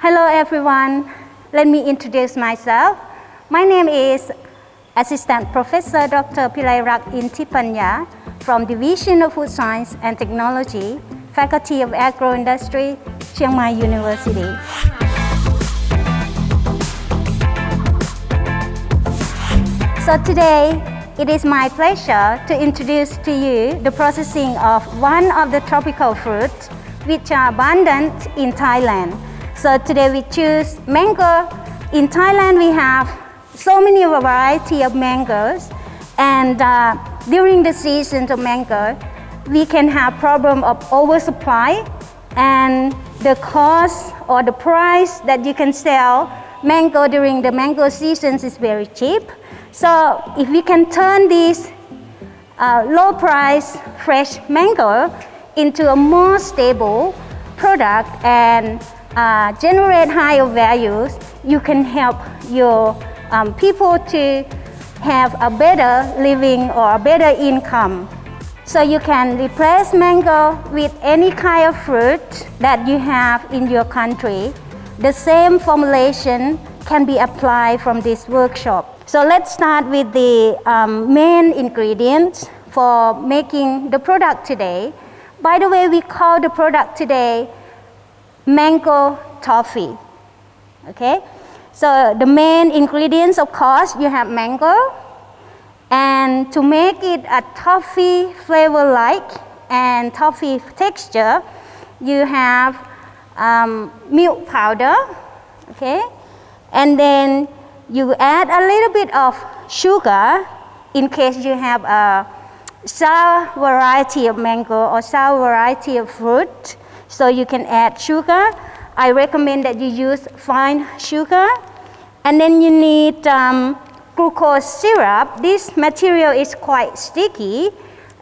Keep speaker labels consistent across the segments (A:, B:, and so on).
A: Hello everyone, let me introduce myself. My name is Assistant Professor Dr. PR-AGRO from Division of Food Science and Technology, Faculty of Agroindustry, Chiang Mai University. So today, it is my pleasure to introduce to you the processing of one of the tropical fruits which are abundant in Thailand. So today we choose mango. In Thailand we have so many variety of mangoes, and during the season of mango we can have problem of oversupply, and the cost or the price that you can sell mango during the mango seasons is very cheap. So if we can turn this low price fresh mango into a more stable product and generate higher values, you can help your people to have a better living or a better income. So you can replace mango with any kind of fruit that you have in your country. The same formulation can be applied from this workshop. So let's start with the main ingredients for making the product today. By the way, we call the product today mango toffee. Okay, so the main ingredients, of course, you have mango, and to make it a toffee flavor-like and toffee texture, you have milk powder. Okay, and then you add a little bit of sugar in case you have a sour variety of mango or sour variety of fruit. So you can add sugar. I recommend that you use fine sugar. And then you need glucose syrup. This material is quite sticky,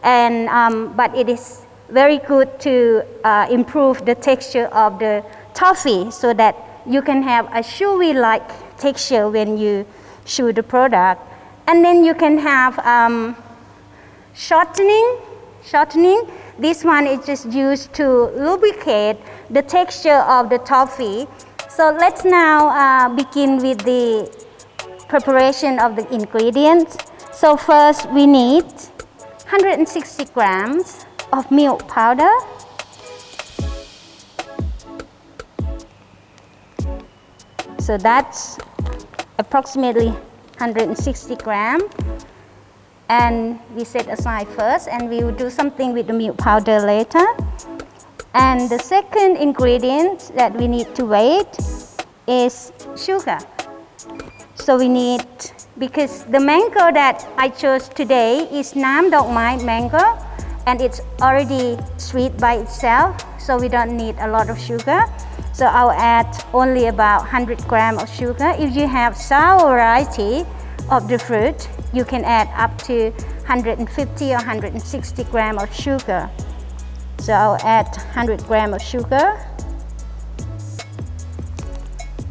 A: and but it is very good to improve the texture of the toffee so that you can have a chewy-like texture when you chew the product. And then you can have shortening. This one is just used to lubricate the texture of the toffee. So let's now begin with the preparation of the ingredients. So first we need 160 grams of milk powder, so that's approximately 160 grams. And we set aside first, and we will do something with the milk powder later. And the second ingredient that we need to weigh is sugar. So we need, because the mango that I chose today is Nam Dok Mai mango, and it's already sweet by itself, so we don't need a lot of sugar. So I'll add only about 100 grams of sugar. If you have sour variety of the fruit, you can add up to 150 or 160 grams of sugar. So I'll add 100 grams of sugar.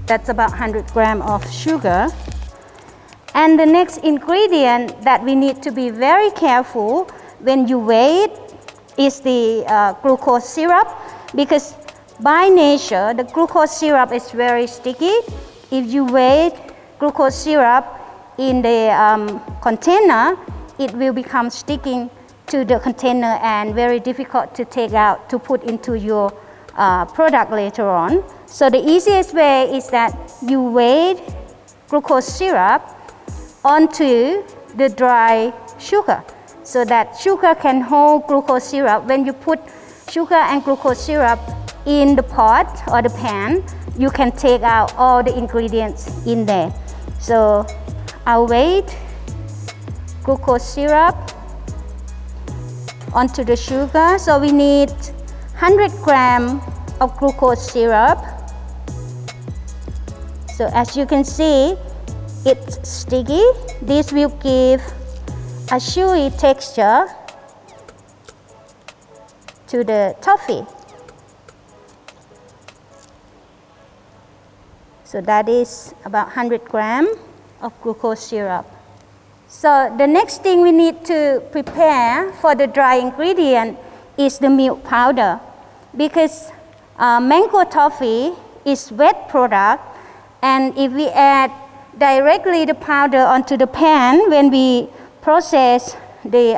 A: That's about 100 grams of sugar. And the next ingredient that we need to be very careful when you weigh it is the glucose syrup, because by nature the glucose syrup is very sticky. If you weigh glucose syrup in the container, it will become sticking to the container and very difficult to take out to put into your product later on. So the easiest way is that you weigh glucose syrup onto the dry sugar, so that sugar can hold glucose syrup. When you put sugar and glucose syrup in the pot or the pan, you can take out all the ingredients in there. So I'll weigh glucose syrup onto the sugar. So we need 100 grams of glucose syrup. So as you can see, it's sticky. This will give a chewy texture to the toffee. So that is about 100 grams of glucose syrup. So the next thing we need to prepare for the dry ingredient is the milk powder, because mango toffee is wet product, and if we add directly the powder onto the pan when we process the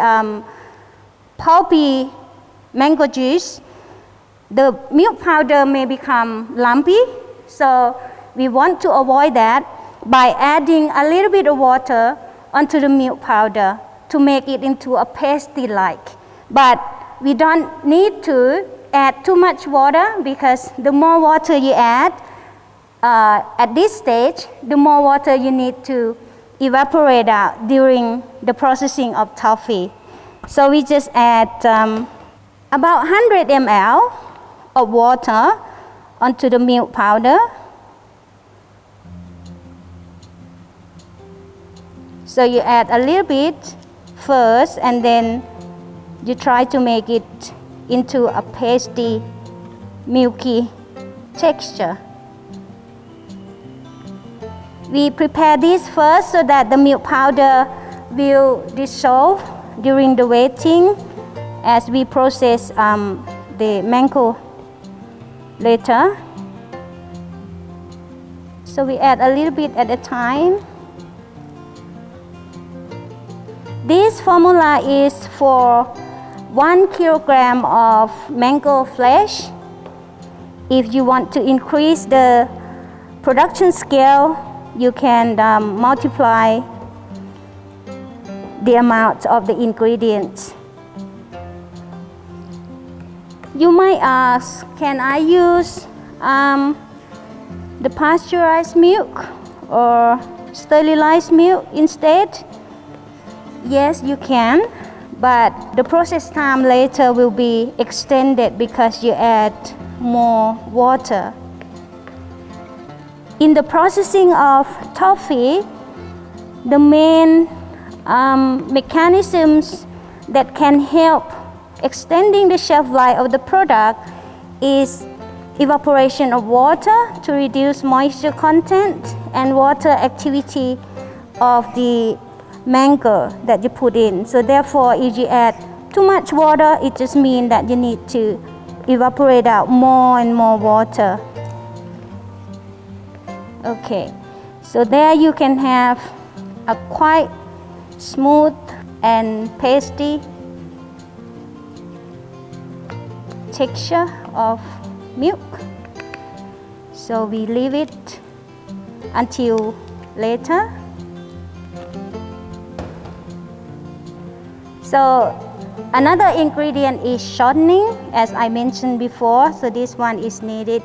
A: pulpy mango juice, the milk powder may become lumpy. So we want to avoid that by adding a little bit of water onto the milk powder to make it into a pasty-like. But we don't need to add too much water, because the more water you add at this stage, the more water you need to evaporate out during the processing of toffee. So we just add about 100 ml of water onto the milk powder. So you add a little bit first, and then you try to make it into a pasty, milky texture. We prepare this first so that the milk powder will dissolve during the waiting as we process the mango later. So we add a little bit at a time. This formula is for 1 kilogram of mango flesh. If you want to increase the production scale, you can multiply the amount of the ingredients. You might ask, can I use the pasteurized milk or sterilized milk instead? Yes, you can, but the process time later will be extended because you add more water. In the processing of toffee, the main mechanisms that can help extending the shelf life of the product is evaporation of water to reduce moisture content and water activity of the mango that you put in. So therefore, if you add too much water, it just means that you need to evaporate out more and more water. Okay, so there you can have a quite smooth and pasty texture of milk. So we leave it until later. So another ingredient is shortening, as I mentioned before. So this one is needed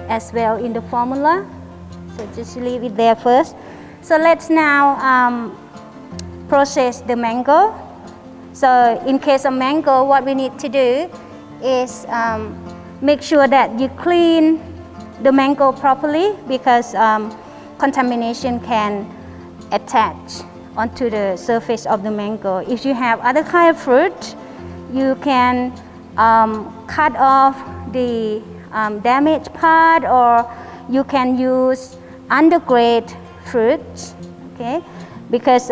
A: as well in the formula. So just leave it there first. So let's now process the mango. So in case of mango, what we need to do is make sure that you clean the mango properly, because contamination can attach onto the surface of the mango. If you have other kind of fruit, you can cut off the damaged part, or you can use undergrade fruits, okay? Because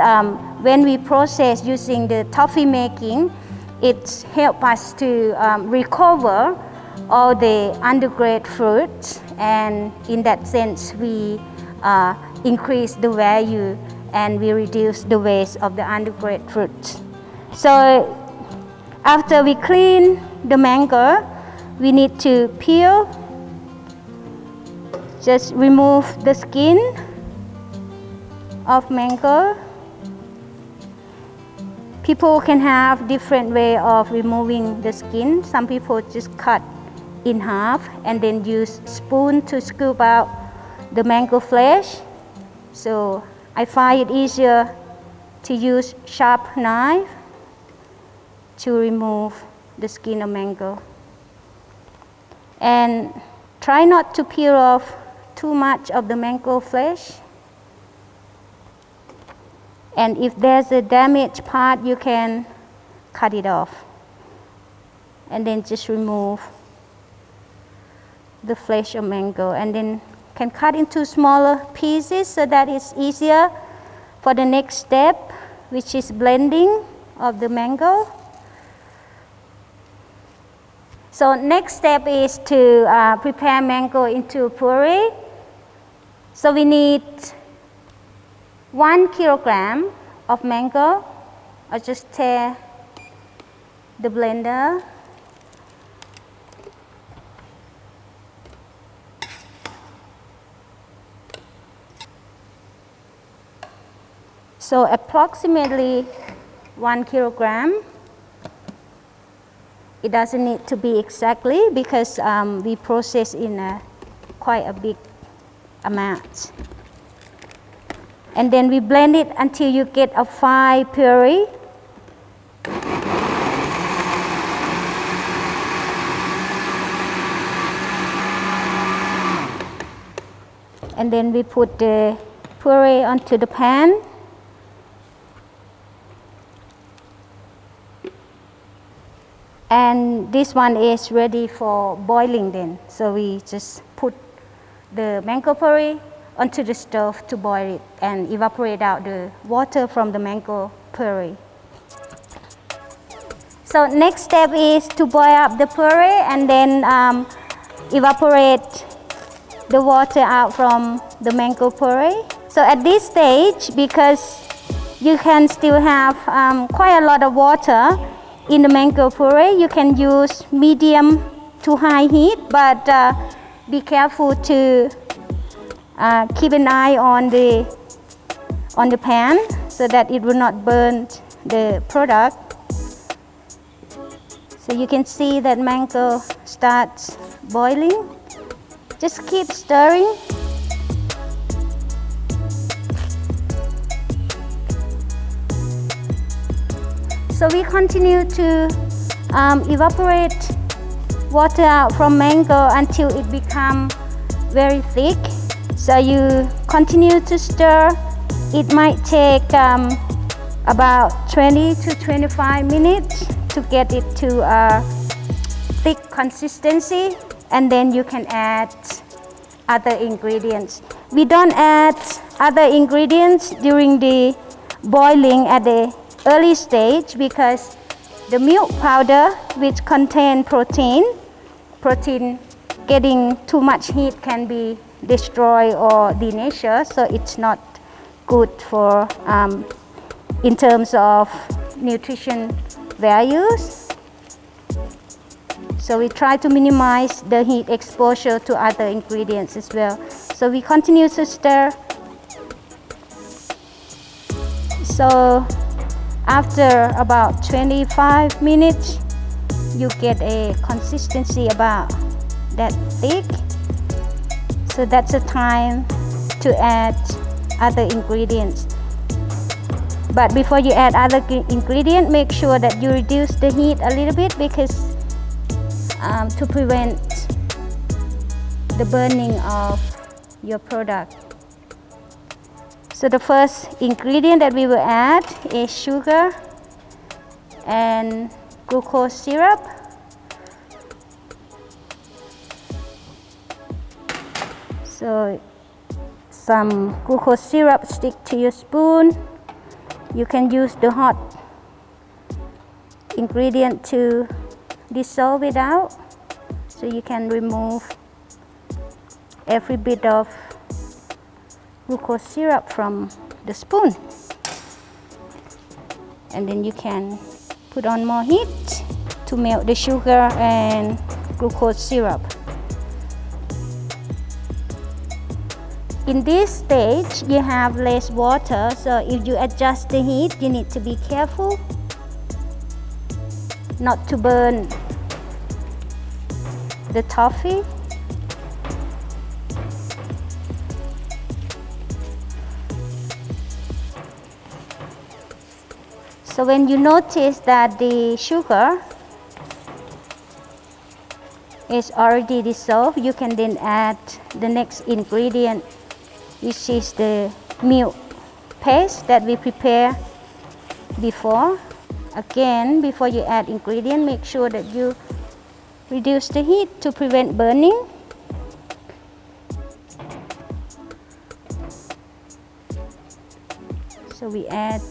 A: when we process using the toffee making, it helps us to recover all the undergrade fruits, and in that sense we increase the value and we reduce the waste of the undergrade fruit. So after we clean the mango, we need to peel. Just remove the skin of mango. People can have different way of removing the skin. Some people just cut in half and then use spoon to scoop out the mango flesh. So I find it easier to use sharp knife to remove the skin of mango. And try not to peel off too much of the mango flesh. And if there's a damaged part, you can cut it off. And then just remove the flesh of mango, and then can cut into smaller pieces so that it's easier for the next step, which is blending of the mango. So next step is to prepare mango into puree. So we need 1 kilogram of mango. I'll just tear the blender. So approximately 1 kilogram. It doesn't need to be exactly because we process in quite a big amount. And then we blend it until you get a fine puree. And then we put the puree onto the pan. And this one is ready for boiling then. So we just put the mango puree onto the stove to boil it and evaporate out the water from the mango puree. So next step is to boil up the puree and then evaporate the water out from the mango puree. So at this stage, because you can still have quite a lot of water in the mango puree, you can use medium to high heat, but be careful to keep an eye on the pan so that it will not burn the product. So you can see that mango starts boiling. Just keep stirring. So we continue to evaporate water out from mango until it becomes very thick. So you continue to stir. It might take about 20 to 25 minutes to get it to a thick consistency, and then you can add other ingredients. We don't add other ingredients during the boiling at the early stage because the milk powder, which contains protein getting too much heat can be destroyed or denatured, so it's not good for in terms of nutrition values. So we try to minimize the heat exposure to other ingredients as well. So we continue to stir. So after about 25 minutes, you get a consistency about that thick. So that's the time to add other ingredients. But before you add other ingredients, make sure that you reduce the heat a little bit because to prevent the burning of your product. So the first ingredient that we will add is sugar and glucose syrup. So some glucose syrup stick to your spoon. You can use the hot ingredient to dissolve it out, so you can remove every bit of glucose syrup from the spoon. And then you can put on more heat to melt the sugar and glucose syrup. In this stage, you have less water, so if you adjust the heat, you need to be careful not to burn the toffee. So when you notice that the sugar is already dissolved, you can then add the next ingredient, which is the milk paste that we prepared before. Again, before you add ingredient, make sure that you reduce the heat to prevent burning. So we add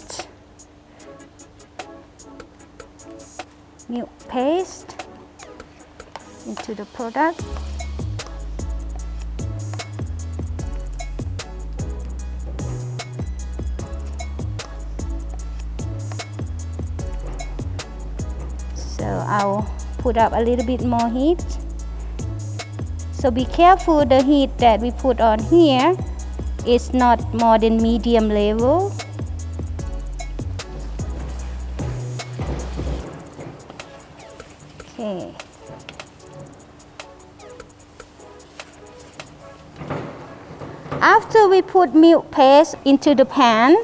A: milk paste. into the product. So I'll put up a little bit more heat. So be careful, the heat that we put on here is not more than medium level. Okay. After we put milk paste into the pan,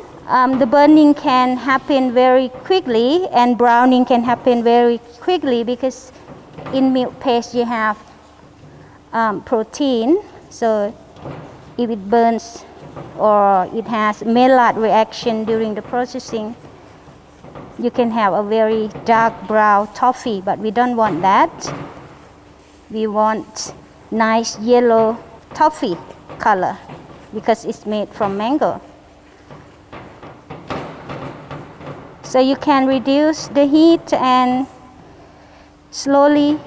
A: the burning can happen very quickly and browning can happen very quickly because in milk paste you have protein. So if it burns or it has Maillard reaction during the processing, you can have a very dark brown toffee, but we don't want that. We want nice yellow toffee color because it's made from mango. So you can reduce the heat and slowly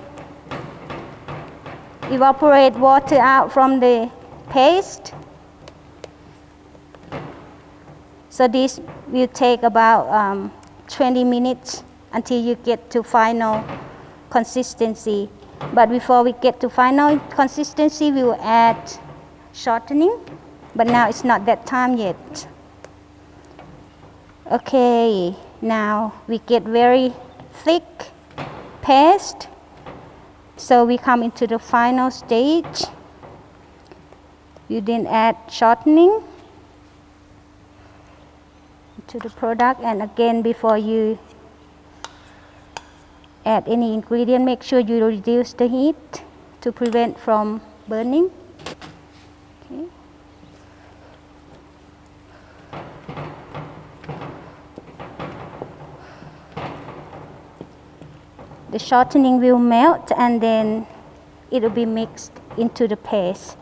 A: evaporate water out from the paste. So this will take about 20 minutes until you get to final consistency. But before we get to final consistency, we will add shortening. But now it's not that time yet. Okay, now we get very thick paste. So we come into the final stage. You then add shortening to the product, and again, before you add any ingredient, make sure you reduce the heat to prevent from burning. Okay. The shortening will melt and then it will be mixed into the paste.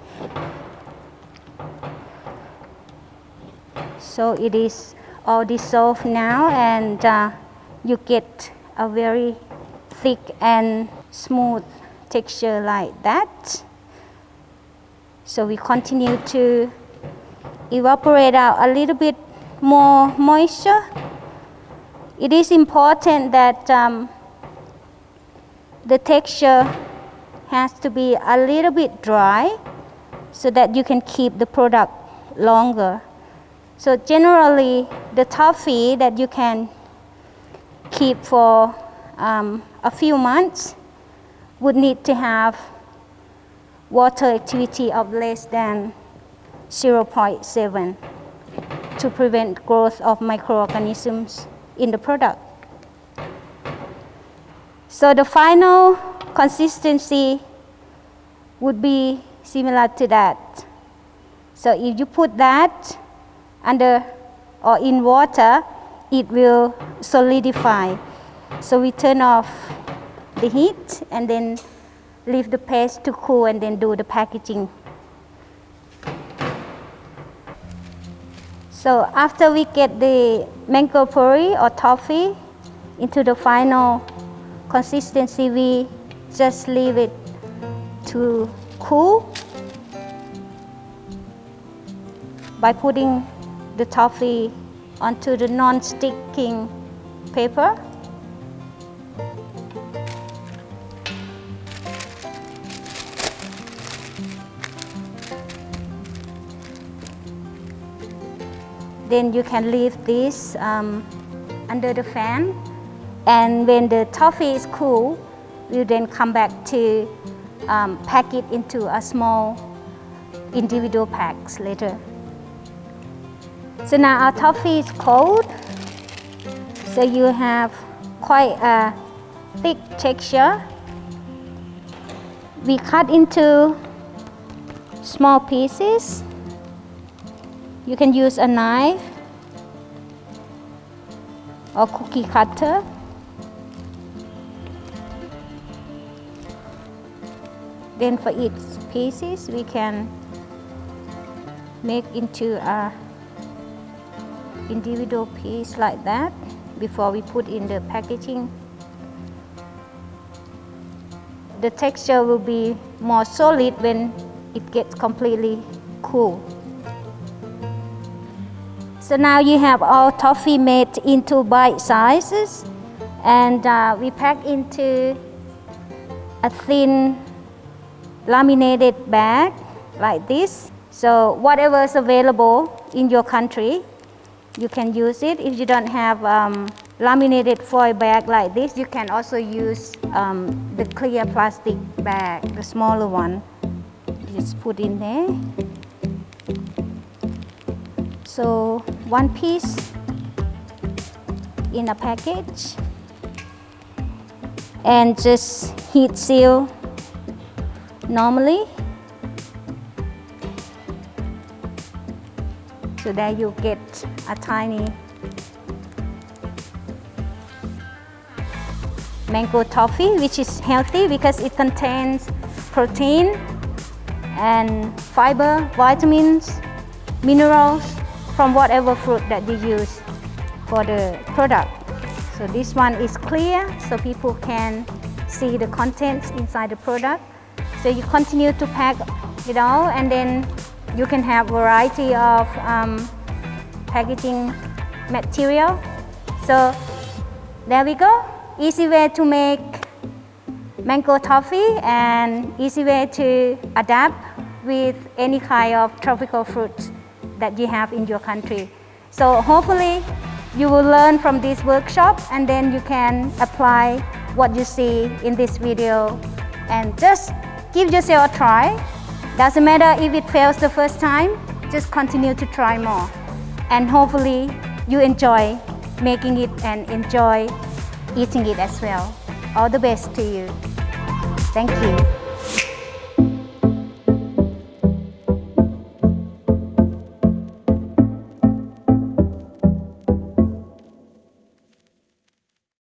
A: So it is all dissolved now, and you get a very thick and smooth texture like that. So we continue to evaporate out a little bit more moisture. It is important that the texture has to be a little bit dry so that you can keep the product longer. So generally, the toffee that you can keep for a few months would need to have water activity of less than 0.7 to prevent growth of microorganisms in the product. So the final consistency would be similar to that. So if you put that under or in water, it will solidify. So we turn off the heat and then leave the paste to cool and then do the packaging. So after we get the mango puree or toffee into the final consistency, we just leave it to cool by putting the toffee onto the non-sticking paper. Then you can leave this under the fan, and when the toffee is cool, we'll then come back to pack it into a small individual packs later. So now our toffee is cold, so you have quite a thick texture. We cut into small pieces. You can use a knife or cookie cutter. Then for each pieces, we can make into a individual piece like that the texture will be more solid when it gets completely cool. So now you have all toffee made into bite sizes, and we pack into a thin laminated bag like this. So whatever is available in your country, you can use it. If you don't have laminated foil bag like this, you can also use the clear plastic bag, the smaller one. Just put in there. So one piece in a package, and just heat seal normally. So there you get a tiny mango toffee, which is healthy because it contains protein and fiber, vitamins, minerals from whatever fruit that you use for the product. So this one is clear, so people can see the contents inside the product. So you continue to pack it all, and then you can have variety of packaging material. So there we go. Easy way to make mango toffee and easy way to adapt with any kind of tropical fruit that you have in your country. So hopefully you will learn from this workshop, and then you can apply what you see in this video and just give yourself a try. Doesn't matter if it fails the first time, just continue to try more. And hopefully you enjoy making it and enjoy eating it as well. All the best to you. Thank you.